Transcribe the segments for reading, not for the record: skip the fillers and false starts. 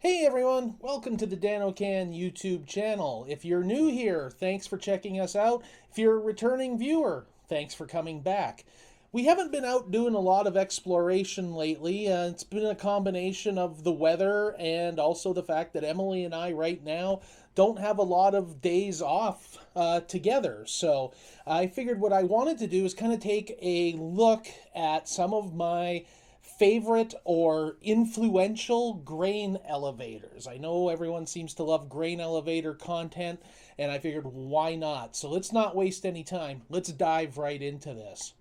Hey everyone, welcome to the Dankin YouTube channel. If you're new here, thanks for checking us out. If you're a returning viewer, thanks for coming back. We haven't been out doing a lot of exploration lately. It's been a combination of the weather and also the fact that Emily and I right now don't have a lot of days off together. So I figured what I wanted to do is kind of take a look at some of my favorite or influential grain elevators. I know everyone seems to love grain elevator content, and I figured why not? So let's not waste any time. Let's dive right into this.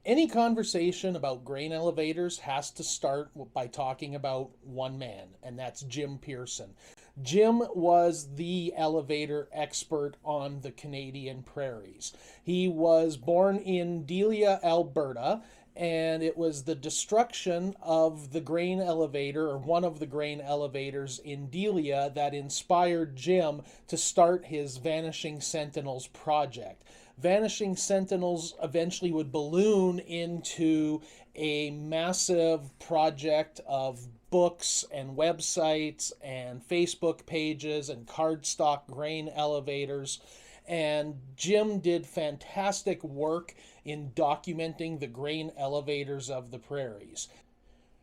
Any conversation about grain elevators has to start by talking about one man, and that's Jim Pearson. Jim was the elevator expert on the Canadian prairies. He was born in Delia, Alberta, and it was the destruction of the grain elevator, or one of the grain elevators in Delia, that inspired Jim to start his Vanishing Sentinels project. Vanishing Sentinels eventually would balloon into a massive project of books and websites and Facebook pages and cardstock grain elevators. And Jim did fantastic work in documenting the grain elevators of the prairies.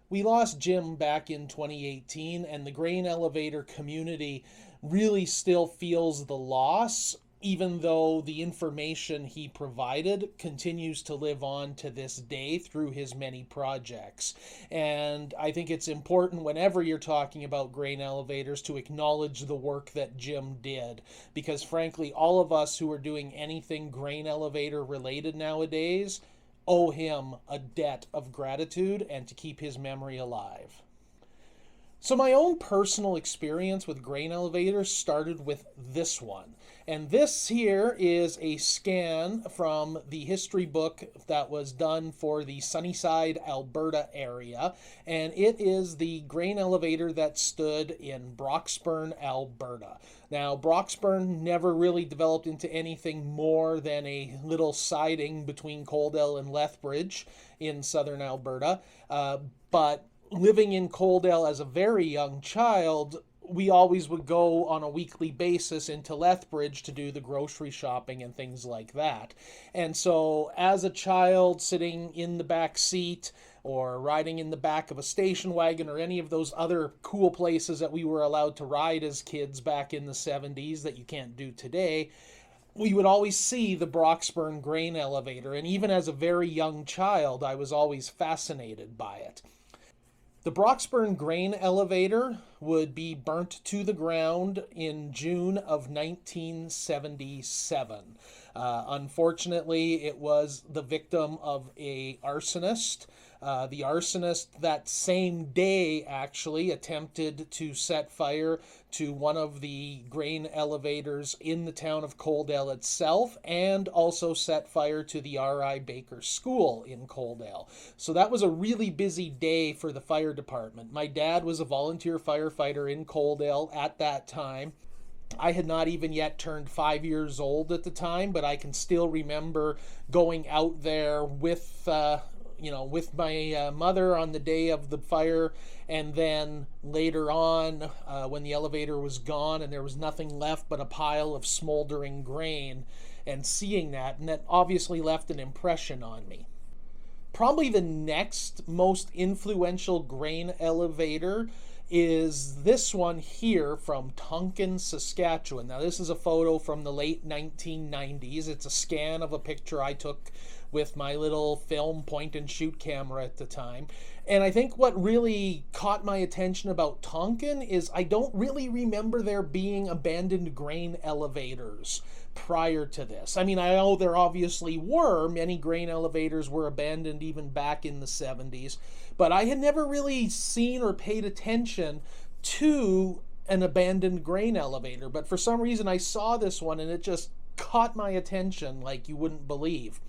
We lost Jim back in 2018, and the grain elevator community really still feels the loss, even though the information he provided continues to live on to this day through his many projects. And I think it's important whenever you're talking about grain elevators to acknowledge the work that Jim did, because frankly, all of us who are doing anything grain elevator related nowadays owe him a debt of gratitude and to keep his memory alive. So my own personal experience with grain elevators started with this one. And this here is a scan from the history book that was done for the Sunnyside, Alberta area. And it is the grain elevator that stood in Broxburn, Alberta. Now, Broxburn never really developed into anything more than a little siding between Coaldale and Lethbridge in southern Alberta. But living in Coaldale as a very young child, we always would go on a weekly basis into Lethbridge to do the grocery shopping and things like that. And so as a child sitting in the back seat or riding in the back of a station wagon or any of those other cool places that we were allowed to ride as kids back in the 70s that you can't do today, we would always see the Broxburn grain elevator. And even as a very young child, I was always fascinated by it. The Broxburn grain elevator would be burnt to the ground in June of 1977. Unfortunately, it was the victim of a arsonist. The arsonist that same day actually attempted to set fire to one of the grain elevators in the town of Coaldale itself, and also set fire to the R.I. Baker School in Coaldale. So that was a really busy day for the fire department. My dad was a volunteer firefighter in Coaldale at that time. I had not even yet turned 5 years old at the time, but I can still remember going out there with my mother on the day of the fire, and then later on, when the elevator was gone and there was nothing left but a pile of smoldering grain, and seeing that, and that obviously left an impression on me. Probably the next most influential grain elevator is this one here from Tonkin, Saskatchewan. Now, this is a photo from the late 1990s. It's a scan of a picture I took with my little film point and shoot camera at the time. And I think what really caught my attention about Tonkin is I don't really remember there being abandoned grain elevators prior to this. I mean, I know there obviously were. Many grain elevators were abandoned even back in the 70s. But I had never really seen or paid attention to an abandoned grain elevator. But for some reason I saw this one and it just caught my attention like you wouldn't believe.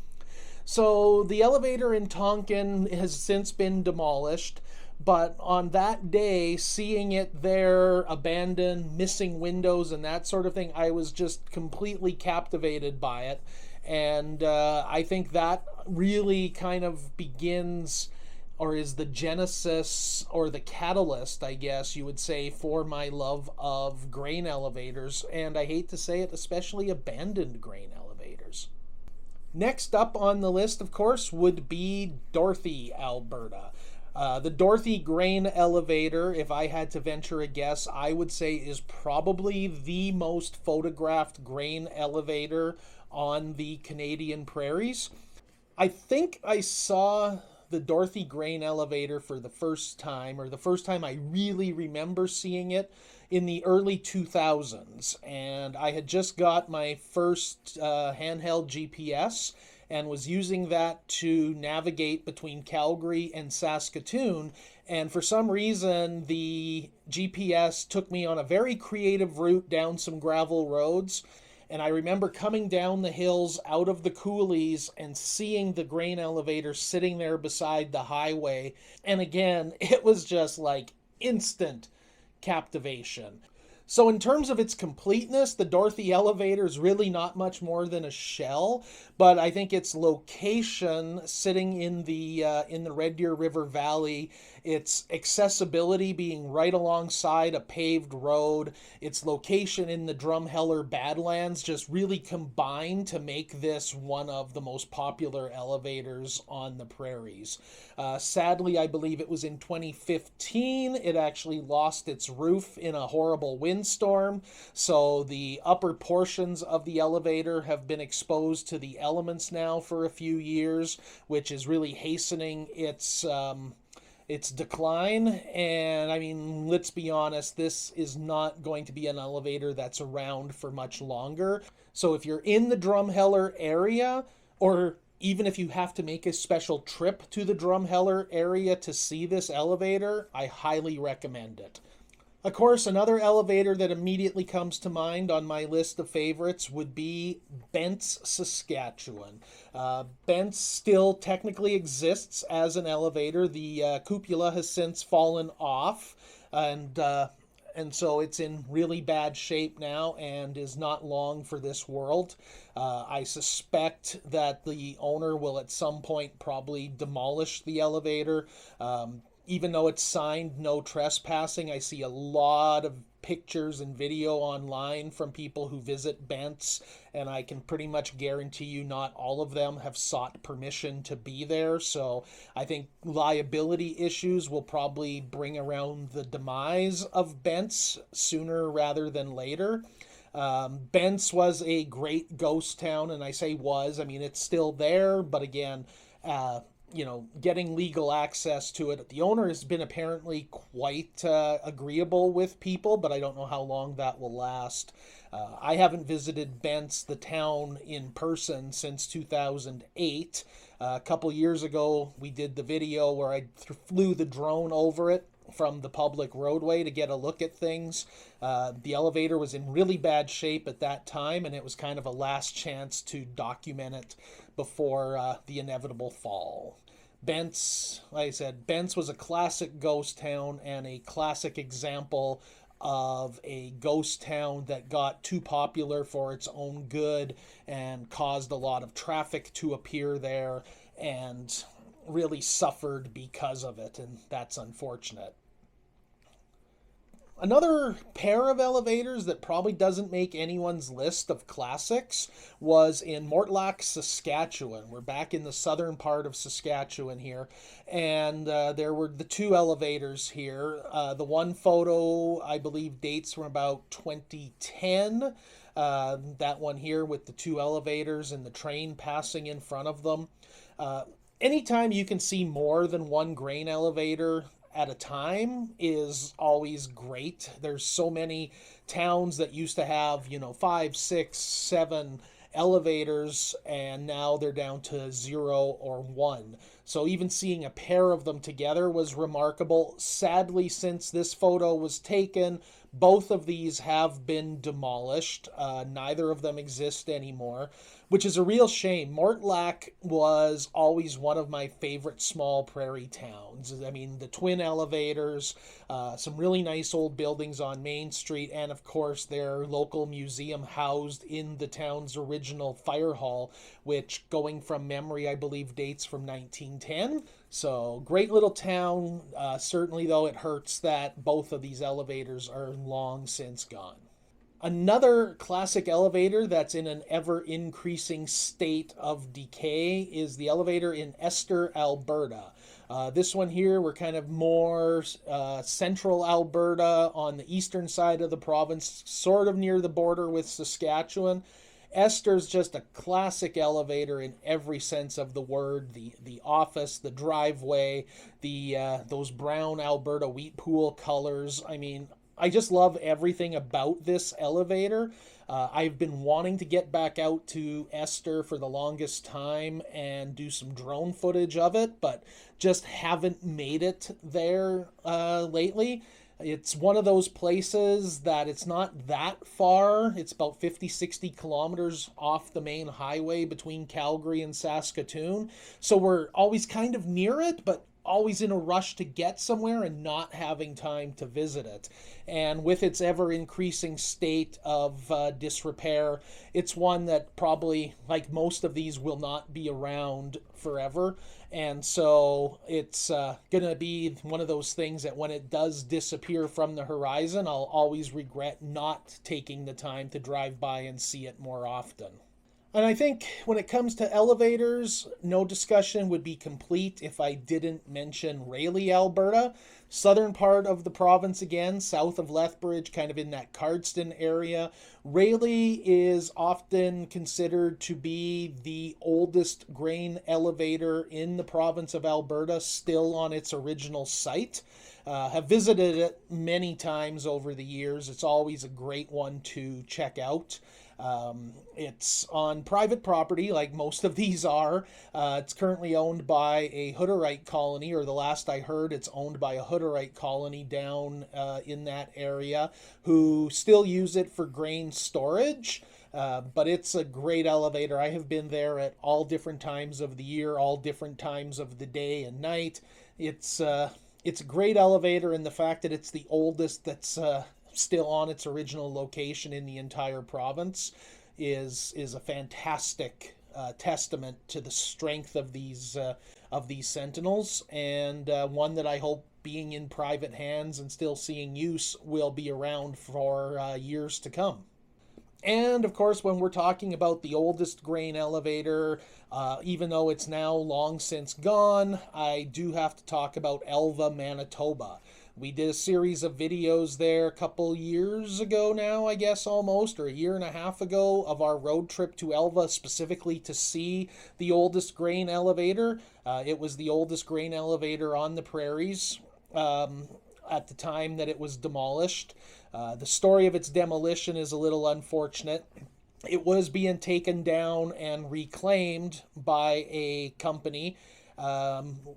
So the elevator in Tonkin has since been demolished, but on that day, seeing it there, abandoned, missing windows and that sort of thing, I was just completely captivated by it. And I think that really kind of begins or is the genesis or the catalyst, I guess you would say, for my love of grain elevators, and I hate to say it, especially abandoned grain elevators. Next up on the list, of course, would be Dorothy, Alberta. The Dorothy grain elevator, if I had to venture a guess, I would say is probably the most photographed grain elevator on the Canadian prairies. I think I saw the Dorothy grain elevator for the first time, or the first time I really remember seeing it, in the early 2000s. And I had just got my first handheld GPS and was using that to navigate between Calgary and Saskatoon. And for some reason, the GPS took me on a very creative route down some gravel roads. And I remember coming down the hills out of the coulees and seeing the grain elevator sitting there beside the highway. And again, it was just like instant captivation. So in terms of its completeness, the Dorothy elevator is really not much more than a shell, but I think its location sitting in the Red Deer River Valley, its accessibility being right alongside a paved road, its location in the Drumheller Badlands just really combined to make this one of the most popular elevators on the prairies. Sadly, I believe it was in 2015, it actually lost its roof in a horrible windstorm, so the upper portions of the elevator have been exposed to the elements now for a few years, which is really hastening its decline. And I mean, let's be honest, this is not going to be an elevator that's around for much longer. So if you're in the Drumheller area, or even if you have to make a special trip to the Drumheller area to see this elevator, I highly recommend it. Of course, another elevator that immediately comes to mind on my list of favorites would be Bent's, Saskatchewan. Bent's still technically exists as an elevator. The cupola has since fallen off, and so it's in really bad shape now and is not long for this world. I suspect that the owner will at some point probably demolish the elevator. Even though it's signed no trespassing, I see a lot of pictures and video online from people who visit Bent's, and I can pretty much guarantee you not all of them have sought permission to be there. So I think liability issues will probably bring around the demise of Bent's sooner rather than later. Bent's was a great ghost town, and I say was, I mean, it's still there, but again, getting legal access to it. The owner has been apparently quite agreeable with people, but I don't know how long that will last. I haven't visited Bent's, the town, in person since 2008. A couple years ago, we did the video where I flew the drone over it from the public roadway to get a look at things. The elevator was in really bad shape at that time, and it was kind of a last chance to document it before the inevitable fall. Bent's, like I said, Bent's was a classic ghost town and a classic example of a ghost town that got too popular for its own good and caused a lot of traffic to appear there and really suffered because of it, and that's unfortunate. Another pair of elevators that probably doesn't make anyone's list of classics was in Mortlach, Saskatchewan. We're back in the southern part of Saskatchewan here, and there were the two elevators here. The one photo, I believe, dates from about 2010. That one here with the two elevators and the train passing in front of them. Anytime you can see more than one grain elevator at a time is always great. There's so many towns that used to have, 5, 6, 7 elevators, and now they're down to 0 or 1. So even seeing a pair of them together was remarkable. Sadly, since this photo was taken, both of these have been demolished. Neither of them exist anymore, which is a real shame. Mortlach was always one of my favorite small prairie towns. I mean, the twin elevators, some really nice old buildings on Main Street, and of course their local museum housed in the town's original fire hall, which, going from memory, I believe dates from 1960. 1910. So great little town. Certainly, though, it hurts that both of these elevators are long since gone. Another classic elevator that's in an ever increasing state of decay is the elevator in Esther, Alberta. This one here, we're kind of more central Alberta on the eastern side of the province, sort of near the border with Saskatchewan. Esther's just a classic elevator in every sense of the word. The office, the driveway, those brown Alberta wheat pool colors. I mean, I just love everything about this elevator. I've been wanting to get back out to Esther for the longest time and do some drone footage of it, but just haven't made it there lately. It's one of those places that it's not that far. It's about 50, 60 kilometers off the main highway between Calgary and Saskatoon. So we're always kind of near it, but always in a rush to get somewhere and not having time to visit it. And with its ever increasing state of disrepair, it's one that probably, like most of these, will not be around forever. And so it's going to be one of those things that when it does disappear from the horizon, I'll always regret not taking the time to drive by and see it more often. And I think when it comes to elevators, no discussion would be complete if I didn't mention Raley, Alberta. Southern part of the province again, south of Lethbridge, kind of in that Cardston area. Raley is often considered to be the oldest grain elevator in the province of Alberta, still on its original site. Have visited it many times over the years. It's always a great one to check out. It's on private property, like most of these are. It's currently owned by a Hutterite colony, or the last I heard, it's owned by a Hutterite colony down in that area, who still use it for grain storage. But it's a great elevator. I have been there at all different times of the year, all different times of the day and night. It's a great elevator, and the fact that it's the oldest that's still on its original location in the entire province is a fantastic testament to the strength of these Sentinels, and one that I hope, being in private hands and still seeing use, will be around for years to come. And of course, when we're talking about the oldest grain elevator, even though it's now long since gone, I do have to talk about Elva, Manitoba. We did a series of videos there a couple years ago now, I guess almost, or a year and a half ago, of our road trip to Elva specifically to see the oldest grain elevator. It was the oldest grain elevator on the Prairies at the time that it was demolished. The story of its demolition is a little unfortunate. It was being taken down and reclaimed by a company.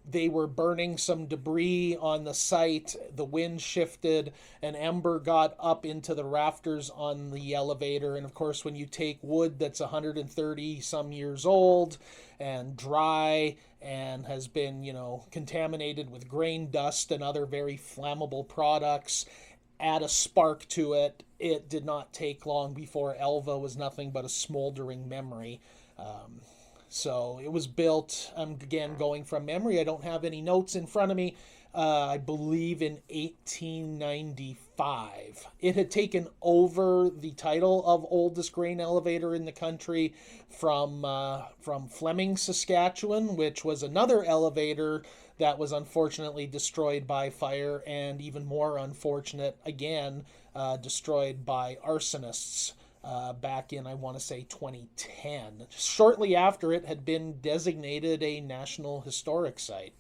They were burning some debris on the site. The wind shifted, and ember got up into the rafters on the elevator. And of course, when you take wood that's 130 some years old and dry and has been, contaminated with grain dust and other very flammable products, add a spark to it, it did not take long before Elva was nothing but a smoldering memory. So it was built, I'm again going from memory, I don't have any notes in front of me, I believe in 1895. It had taken over the title of oldest grain elevator in the country from Fleming, Saskatchewan, which was another elevator that was unfortunately destroyed by fire, and even more unfortunate, again, destroyed by arsonists. Back in, I want to say, 2010, shortly after it had been designated a National Historic Site.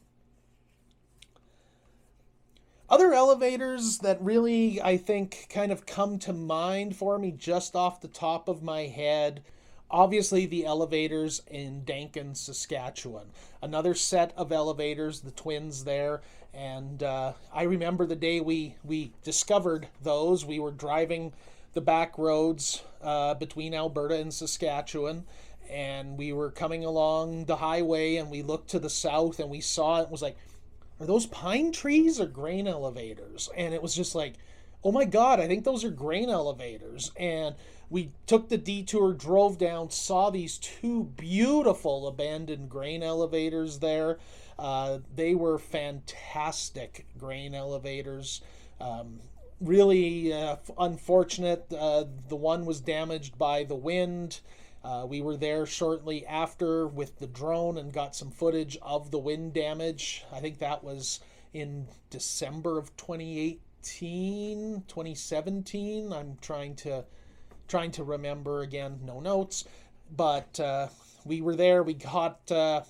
Other elevators that really, I think, kind of come to mind for me just off the top of my head, obviously the elevators in Dankin, Saskatchewan. Another set of elevators, the twins there, and I remember the day we discovered those. We were driving the back roads between Alberta and Saskatchewan, and we were coming along the highway, and we looked to the south and we saw it and was like, are those pine trees or grain elevators? And it was just like, oh my God, I think those are grain elevators. And we took the detour, drove down, saw these two beautiful abandoned grain elevators there. They were fantastic grain elevators. Really unfortunate. The one was damaged by the wind. We were there shortly after with the drone and got some footage of the wind damage. I think that was in December of 2018, 2017. I'm trying to remember again, no notes. But we were there. We got the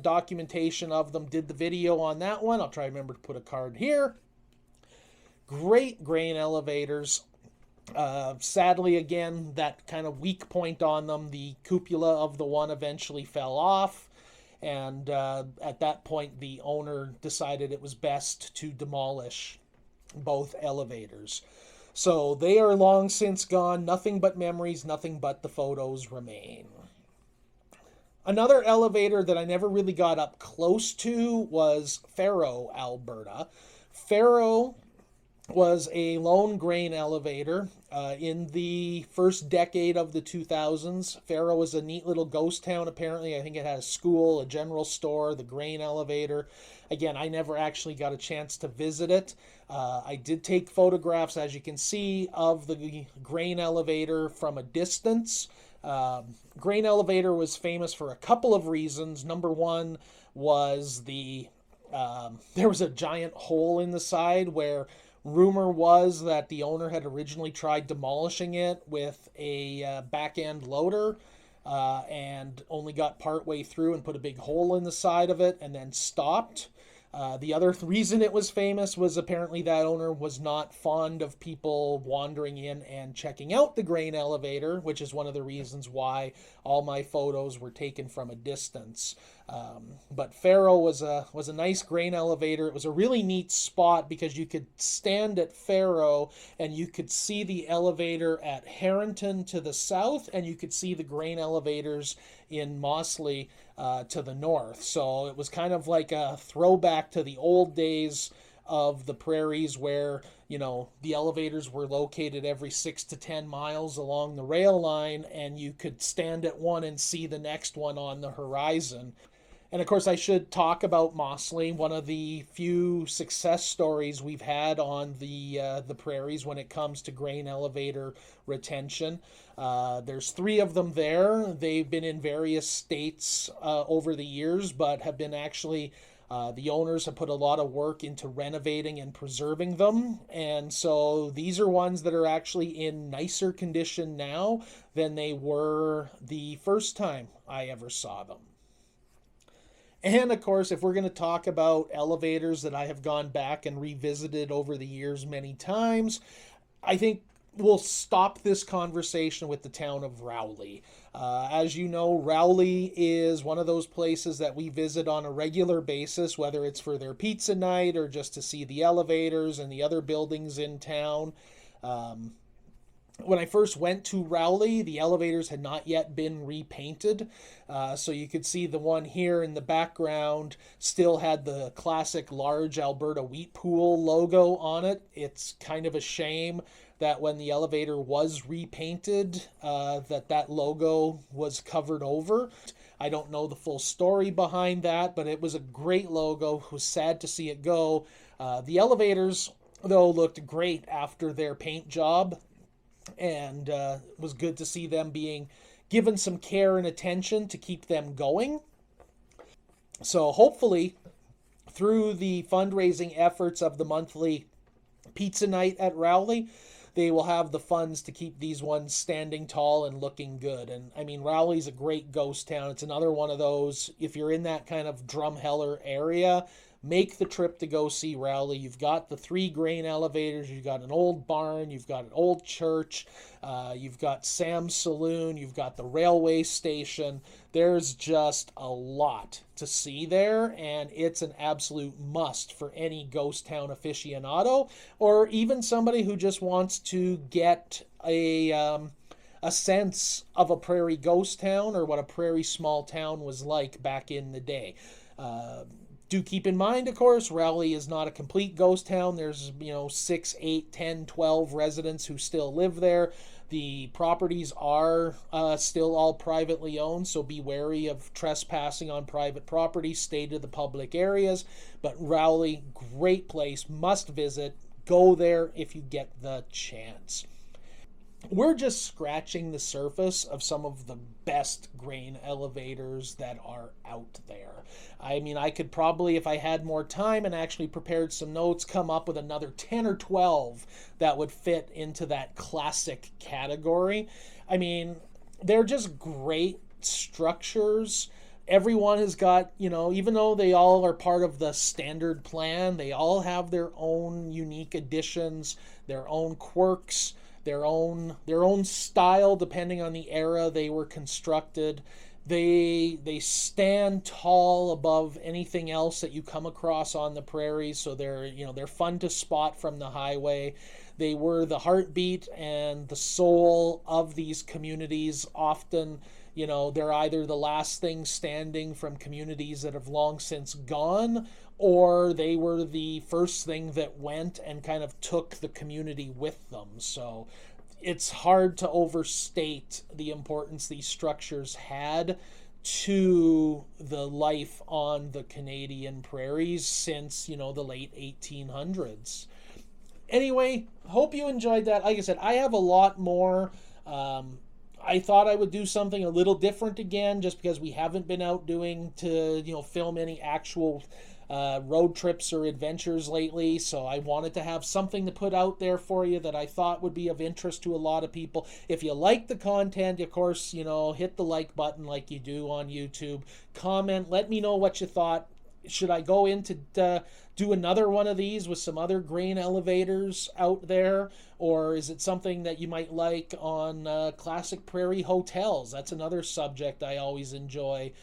documentation of them, did the video on that one. I'll try to remember to put a card here. Great grain elevators. Sadly, again, that kind of weak point on them, the cupola of the one eventually fell off. And at that point, the owner decided it was best to demolish both elevators. So they are long since gone. Nothing but memories, nothing but the photos remain. Another elevator that I never really got up close to was Farrow, Alberta. Farrow was a lone grain elevator in the first decade of the 2000s. Farrow was a neat little ghost town, apparently. I think it had a school, a general store, the grain elevator. Again, I never actually got a chance to visit it. I did take photographs, as you can see, of the grain elevator from a distance. Grain elevator was famous for a couple of reasons. Number one was there was a giant hole in the side where rumor was that the owner had originally tried demolishing it with a back-end loader and only got partway through and put a big hole in the side of it and then stopped. The other reason it was famous was apparently that owner was not fond of people wandering in and checking out the grain elevator, which is one of the reasons why all my photos were taken from a distance. But Farrow was a nice grain elevator. It was a really neat spot because you could stand at Farrow and you could see the elevator at Harrington to the south, and you could see the grain elevators in Mossleigh to the north. So it was kind of like a throwback to the old days of the Prairies where, you know, the elevators were located every 6 to 10 miles along the rail line, and you could stand at one and see the next one on the horizon. And of course, I should talk about Mossleigh, one of the few success stories we've had on the Prairies when it comes to grain elevator retention. There's 3 of them there. They've been in various states over the years, but have been actually the owners have put a lot of work into renovating and preserving them. And so these are ones that are actually in nicer condition now than they were the first time I ever saw them. And of course, if we're going to talk about elevators that I have gone back and revisited over the years many times, I think we'll stop this conversation with the town of Rowley. As you know, Rowley is one of those places that we visit on a regular basis, whether it's for their pizza night or just to see the elevators and the other buildings in town. When I first went to Rowley, the elevators had not yet been repainted. So you could see the one here in the background still had the classic large Alberta wheat pool logo on it. It's kind of a shame that when the elevator was repainted, that logo was covered over. I don't know the full story behind that, but it was a great logo. It was sad to see it go. The elevators, though, looked great after their paint job. And it was good to see them being given some care and attention to keep them going. So hopefully, through the fundraising efforts of the monthly pizza night at Rowley, they will have the funds to keep these ones standing tall and looking good. And I mean, Rowley's a great ghost town. It's another one of those, if you're in that kind of Drumheller area, make the trip to go see Rowley. You've got the 3 grain elevators, you've got an old barn, you've got an old church, you've got Sam's Saloon, you've got the railway station. There's just a lot to see there, and it's an absolute must for any ghost town aficionado, or even somebody who just wants to get a sense of a prairie ghost town or what a prairie small town was like back in the day. Do keep in mind, of course, Rowley is not a complete ghost town. There's, 6, 8, 10, 12 residents who still live there. The properties are still all privately owned, so be wary of trespassing on private property. Stay to the public areas. But Rowley, great place, must visit. Go there if you get the chance. We're just scratching the surface of some of the best grain elevators that are out there. I mean, I could probably, if I had more time and actually prepared some notes, come up with another 10 or 12 that would fit into that classic category. I mean, they're just great structures. Everyone has got, even though they all are part of the standard plan, they all have their own unique additions, their own quirks, their own style depending on the era they were constructed. They stand tall above anything else that you come across on the prairies, so they're fun to spot from the highway. They were the heartbeat and the soul of these communities. Often, they're either the last thing standing from communities that have long since gone, or they were the first thing that went and kind of took the community with them. So it's hard to overstate the importance these structures had to the life on the Canadian prairies since, the late 1800s. Anyway, hope you enjoyed that. Like I said, I have a lot more. I thought I would do something a little different again, just because we haven't been out doing to, film any actual road trips or adventures lately. So I wanted to have something to put out there for you that I thought would be of interest to a lot of people. If you like the content, of course, hit the like button like you do on YouTube. Comment, let me know what you thought. Should I go in to do another one of these with some other grain elevators out there? Or is it something that you might like on classic prairie hotels? That's another subject I always enjoy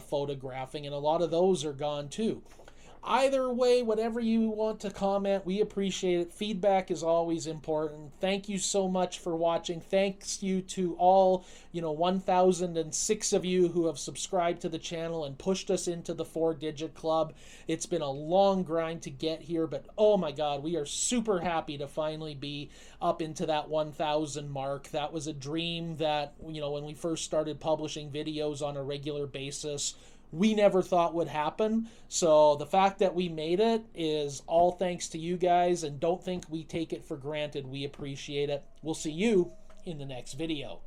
photographing, and a lot of those are gone too. Either way, whatever you want to comment, we appreciate it. Feedback is always important. Thank you so much for watching. Thanks you to all, 1,006 of you who have subscribed to the channel and pushed us into the 4-digit club. It's been a long grind to get here, but oh my God, we are super happy to finally be up into that 1,000 mark. That was a dream that, when we first started publishing videos on a regular basis, we never thought would happen. So the fact that we made it is all thanks to you guys, and don't think we take it for granted. We appreciate it. We'll see you in the next video.